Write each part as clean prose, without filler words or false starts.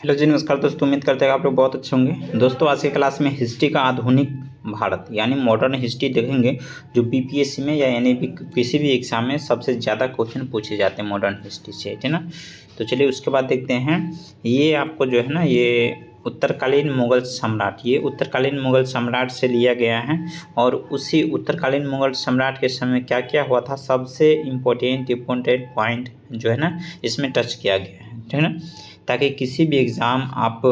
Hello जी, नमस्कार दोस्तों। उम्मीद करते हैं आप लोग बहुत अच्छे होंगे। दोस्तों आज की क्लास में हिस्ट्री का आधुनिक भारत यानी मॉडर्न हिस्ट्री देखेंगे, जो बीपीएससी में या यानी भी किसी भी एग्जाम में सबसे ज़्यादा क्वेश्चन पूछे जाते हैं मॉडर्न हिस्ट्री से, है ना। तो चलिए उसके बाद देखते हैं। ये आपको जो है ना, ये उत्तरकालीन मुगल सम्राट, ये उत्तरकालीन मुगल सम्राट से लिया गया है। और उसी उत्तरकालीन मुगल सम्राट के समय क्या क्या हुआ था, सबसे इम्पोर्टेंट पॉइंट जो है ना इसमें टच किया गया है, ठीक है ना। ताकि किसी भी एग्ज़ाम आप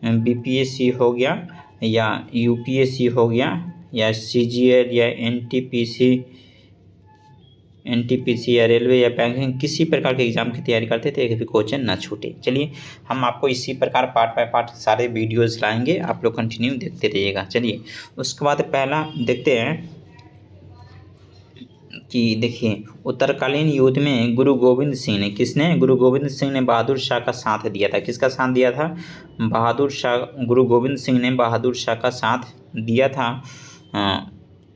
बीपीएससी हो गया या यूपीएससी हो गया या सीजीएल या एनटीपीसी या रेलवे या बैंकिंग, किसी प्रकार के एग्ज़ाम की तैयारी करते थे, एक भी क्वेश्चन ना छूटे। चलिए हम आपको इसी प्रकार पार्ट बाय पार्ट सारे वीडियोज़ लाएंगे, आप लोग कंटिन्यू देखते रहिएगा। चलिए उसके बाद पहला देखते हैं कि देखिए, उत्तरकालीन युद्ध में गुरु गोविंद सिंह ने, किसने, गुरु गोविंद सिंह ने बहादुर शाह का साथ दिया था। किसका साथ दिया था? बहादुर शाह। गुरु गोविंद सिंह ने बहादुर शाह का साथ दिया था।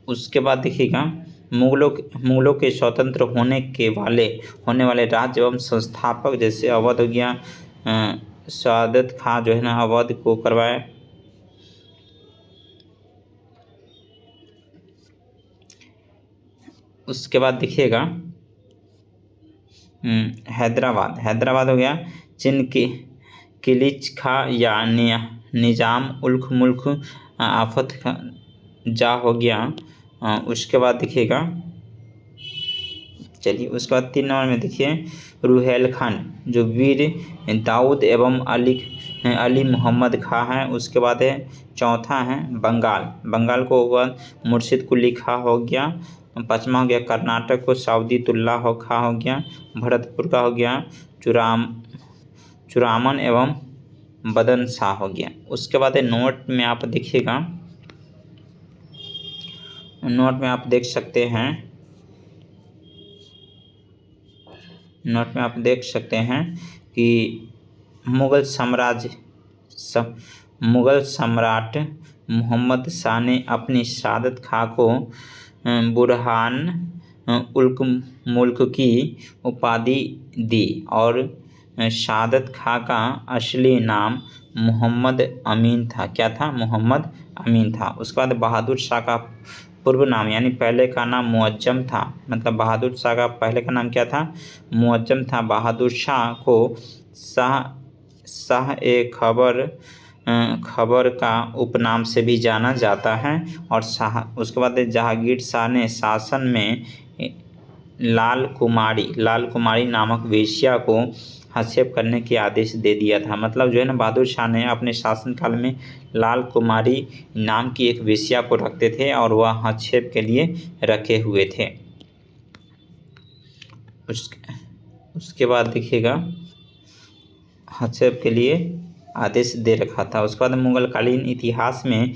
उसके बाद देखिएगा, मुगलों के स्वतंत्र होने वाले राज्य एवं संस्थापक जैसे अवध हो गया, सादत खां जो है ना अवध को करवाया। उसके बाद देखिएगा हैदराबाद हो गया, चीन की किलिच खा या निजाम उल्क मुल्क आफत का जा हो गया। उसके बाद देखिएगा, चलिए उसके बाद 3 नंबर में देखिए रुहेलखंड, जो वीर दाऊद एवं अली मोहम्मद खां हैं। उसके बाद है चौथा है बंगाल को मुर्शिद कुली खां हो गया। 5वां हो गया कर्नाटक को साउदीतुल्ला खां हो गया। भरतपुर का हो गया चुरामन एवं बदन शाह हो गया। उसके बाद नोट में आप देखिएगा, नोट में आप देख सकते हैं कि मुगल सम्राट मोहम्मद शाह ने अपनी सादत खां को बुरहान उल्क मुल्क की उपाधि दी और सादत खां का असली नाम मोहम्मद अमीन था। क्या था? मोहम्मद अमीन था। उसके बाद बहादुर शाह का पूर्व नाम यानी पहले का नाम मुअज्जम था। मतलब बहादुर शाह का पहले का नाम क्या था? मुअज्जम था। बहादुर शाह को शाह ए खबर का उपनाम से भी जाना जाता है। और उसके बाद जहांगीर शाह ने शासन में लाल कुमारी नामक वेश्या को हस्तक्षेप करने के आदेश दे दिया था। मतलब जो है ना, बहादुर शाह ने अपने शासनकाल में लाल कुमारी नाम की एक वेश्या को रखते थे और वह हस्तक्षेप के लिए रखे हुए थे। उसके बाद देखिएगा, हस्तक्षेप के लिए आदेश दे रखा था। उसके बाद मुगलकालीन इतिहास में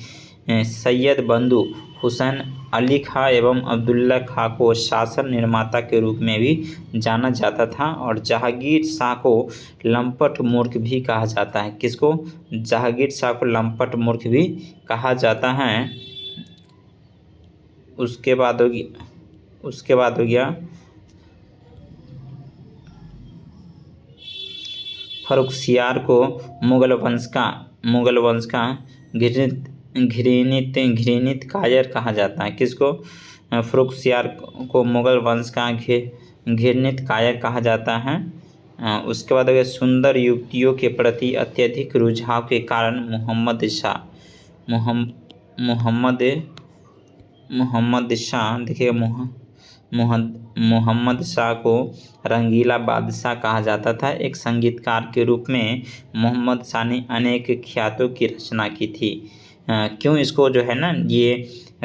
सैयद बंधु हुसैन अली खां एवं अब्दुल्ला खां को शासन निर्माता के रूप में भी जाना जाता था। और जहांगीर शाह को लंपट मूर्ख भी कहा जाता है। किसको? जहांगीर शाह को लंपट मूर्ख भी कहा जाता है। उसके बाद हो गया फर्रुखसियार को मुगल वंश का घृणित कायर कहा जाता है। किसको? फर्रुखसियार को मुगल वंश का घृणित कायर कहा जाता है। उसके बाद अगर सुंदर युवतियों के प्रति अत्यधिक रुझाव के कारण मोहम्मद शाह देखिए मोहम्मद शाह को रंगीला बादशाह कहा जाता था। एक संगीतकार के रूप में मोहम्मद शाह ने अनेक ख्यातों की रचना की थी। क्यों इसको जो है ना ये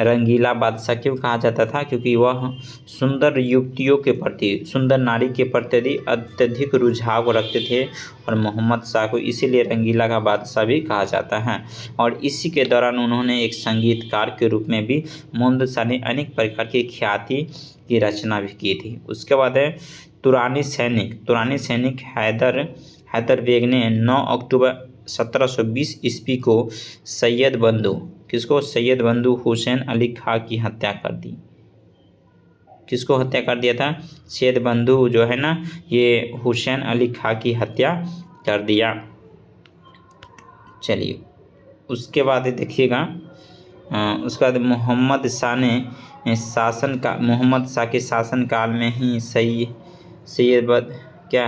रंगीला बादशाह क्यों कहा जाता था? क्योंकि वह सुंदर युवतियों के प्रति, सुंदर नारी के प्रति अत्यधिक रुझाव रखते थे और मोहम्मद शाह को इसीलिए रंगीला का बादशाह भी कहा जाता है। और इसी के दौरान उन्होंने एक संगीतकार के रूप में भी मोहम्मद शाह ने अनेक प्रकार की ख्याति की रचना भी की थी। उसके बाद है तुरानी सैनिक हैदर बेग ने 9 अक्टूबर 1720 ईस्वी को सैयद बंधु हुसैन अली खां की हत्या कर दी। किसको हत्या कर दिया था? सैयद बंधु जो है ना, ये हुसैन अली खां की हत्या कर दिया। चलिए उसके बाद देखिएगा, उसके बाद मोहम्मद शाह के शासनकाल में ही सैयद क्या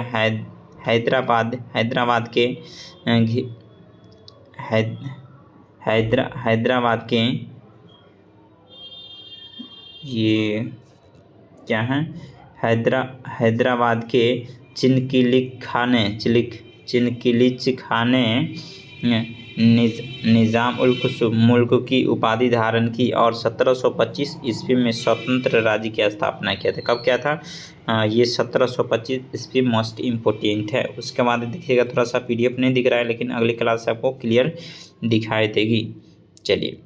हैदराबाद के हैदराबाद के ये क्या है, हैदराबाद के चिनकिलिच खाने निज़ाम उल मुल्क की उपाधि धारण की और 1725 ईस्वी में स्वतंत्र राज्य की स्थापना किया था। कब क्या था? ये 1725 ईस्वी मोस्ट इम्पोर्टेंट है। उसके बाद देखिएगा, थोड़ा सा PDF नहीं दिख रहा है, लेकिन अगली क्लास से आपको क्लियर दिखाई देगी। चलिए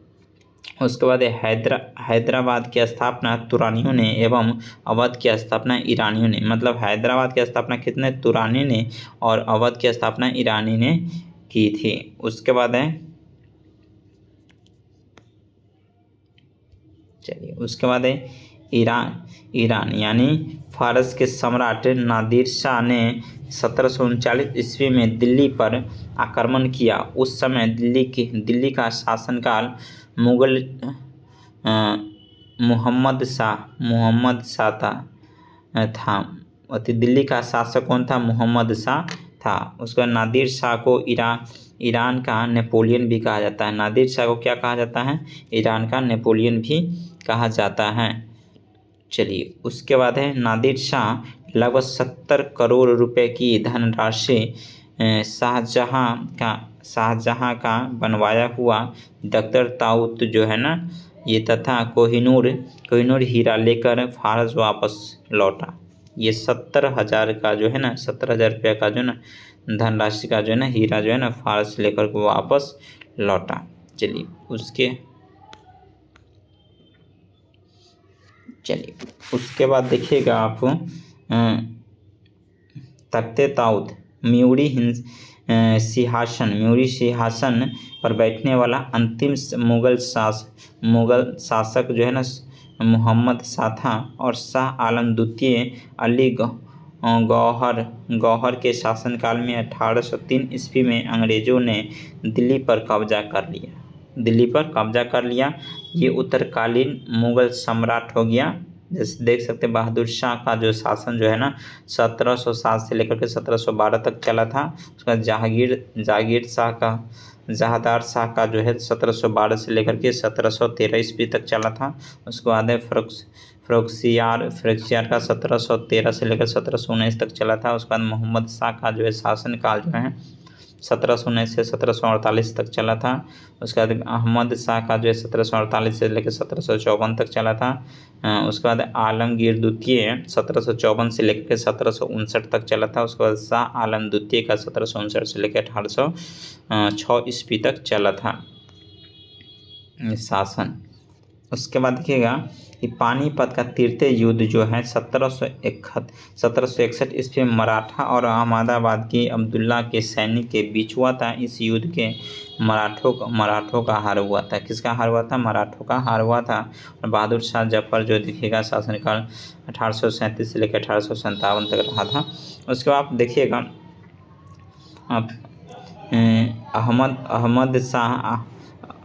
उसके बाद हैदराबाद की स्थापना तुरानियों ने एवं अवध की स्थापना ईरानियों ने, मतलब हैदराबाद की स्थापना कितने? तुरानी ने, और अवध की स्थापना ईरानी ने की थी। उसके बाद है, चलिए उसके बाद है ईरान यानी फारस के सम्राट नादिर शाह ने 1739 ईस्वी में दिल्ली पर आक्रमण किया। उस समय दिल्ली का शासनकाल मुगल मोहम्मद शाह था। दिल्ली का शासक कौन था? मोहम्मद शाह था। उसके बाद नादिर शाह को ईरान का नेपोलियन भी कहा जाता है। नादिर शाह को क्या कहा जाता है? ईरान का नेपोलियन भी कहा जाता है। चलिए उसके बाद है, नादिर शाह लगभग 70 करोड़ रुपए की धनराशि शाहजहां का बनवाया हुआ दफ्तर ताऊत जो है ना, ये तथा कोहिनूर हीरा लेकर फारस वापस लौटा। ये 70,000 का जो है ना, 70,000 रुपये का जो है ना धनराशि का जो है ना हीरा जो है ना फारस लेकर को वापस लौटा। चलिए उसके बाद देखिएगा आप, तख्ते ताऊत म्यूरी सिंहासन पर बैठने वाला अंतिम मुगल शासक जो है ना मोहम्मद शाह था। और शाह आलम द्वितीय अली गौहर के शासनकाल में 1803 ईस्वी में अंग्रेज़ों ने दिल्ली पर कब्जा कर लिया। ये उत्तरकालीन मुगल सम्राट हो गया। जैसे देख सकते हैं, बहादुर शाह का जो शासन जो है ना 1707 से लेकर के 1712 तक चला था। उसका जहादार शाह का जो है 1712 से लेकर के 1713 ईस्वी तक चला था। उसके बाद है फ़रुख्सियार का 1713 से लेकर 1719 तक चला था। उसके बाद मोहम्मद शाह का जो है शासनकाल जो है 1719 से 1748 तक चला था। उसके बाद अहमद शाह का जो है 1748 से लेकर 1754 तक चला था। उसके बाद आलमगीर द्वितीय 1754 से लेकर 1759 तक चला था। उसके बाद शाह आलम द्वितीय का 1759 से लेकर 1806 ईस्वी तक चला था शासन। उसके बाद देखिएगा कि पानीपत का तृतीय युद्ध जो है 1761 ईस्वी में मराठा और अहमदाबाद की अब्दुल्ला के सैनिक के बीच हुआ था। इस युद्ध के मराठों का हार हुआ था। किसका हार हुआ था? मराठों का हार हुआ था। और बहादुर शाह जफर जो दिखेगा शासनकाल 1837 से लेकर 1857 तक रहा था। उसके बाद आप देखिएगा,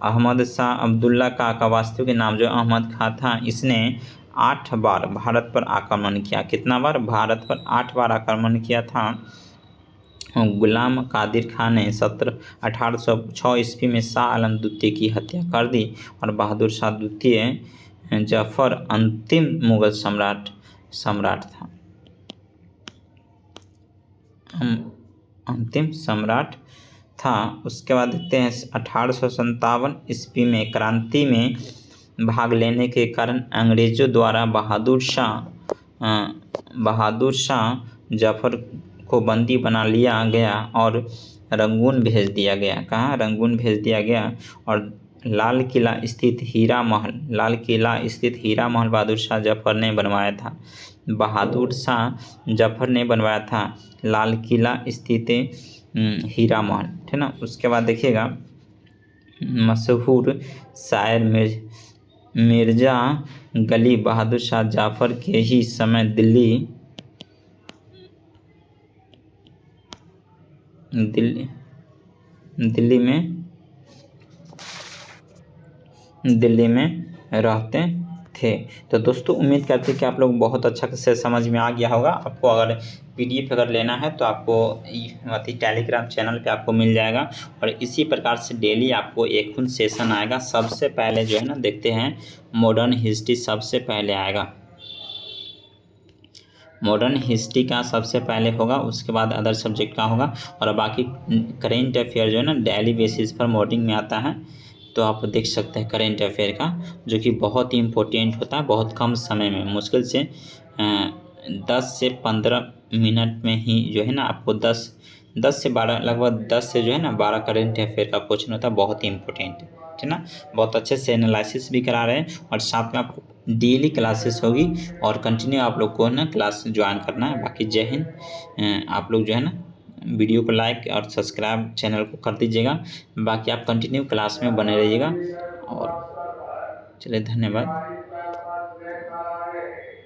अहमद शाह अब्दुल्ला का वास्तविक नाम जो अहमद खां था, इसने 8 बार भारत पर आक्रमण किया। कितना बार? भारत पर 8 बार आक्रमण किया था। गुलाम कादिर खान ने 1806 ईस्वी में शाह आलम द्वितीय की हत्या कर दी। और बहादुर शाह द्वितीय जफर अंतिम मुगल सम्राट था। उसके बाद देखते हैं 1857 ईस्वी में क्रांति में भाग लेने के कारण अंग्रेज़ों द्वारा बहादुर शाह जफर को बंदी बना लिया गया और रंगून भेज दिया गया। कहाँ? रंगून भेज दिया गया। और लाल किला स्थित हीरा महल बहादुर शाह जफर ने बनवाया था। लाल किला स्थित हीरा महल, ठीक ना। उसके बाद देखिएगा, मशहूर शायर मिर्ज़ा गलीब बहादुर शाह जफर के ही समय दिल्ली में रहते थे। तो दोस्तों उम्मीद करते हैं कि आप लोग बहुत अच्छा से समझ में आ गया होगा। आपको अगर PDF अगर लेना है तो आपको टेलीग्राम चैनल पे आपको मिल जाएगा और इसी प्रकार से डेली आपको एक सेशन आएगा। सबसे पहले जो है ना देखते हैं मॉडर्न हिस्ट्री सबसे पहले आएगा। मॉडर्न हिस्ट्री का सबसे पहले होगा, उसके बाद अदर सब्जेक्ट का होगा और बाकी करेंट अफेयर जो है ना डेली बेसिस पर मॉर्निंग में आता है। तो आप देख सकते हैं करेंट अफेयर का, जो कि बहुत ही इम्पोर्टेंट होता है। बहुत कम समय में मुश्किल से 10 से 15 मिनट में ही जो है ना आपको 10 से 12 लगभग 10 से जो है ना 12 करेंट अफेयर का क्वेश्चन होता है। बहुत ही इंपॉर्टेंट है ना। बहुत अच्छे से एनालिसिस भी करा रहे हैं और साथ में आपको डेली क्लासेस होगी और कंटिन्यू आप लोग को ना क्लास ज्वाइन करना है। बाकी जय हिंद। आप लोग जो है ना वीडियो को लाइक और सब्सक्राइब चैनल को कर दीजिएगा। बाकी आप कंटिन्यू क्लास में बने रहिएगा और चलिए धन्यवाद।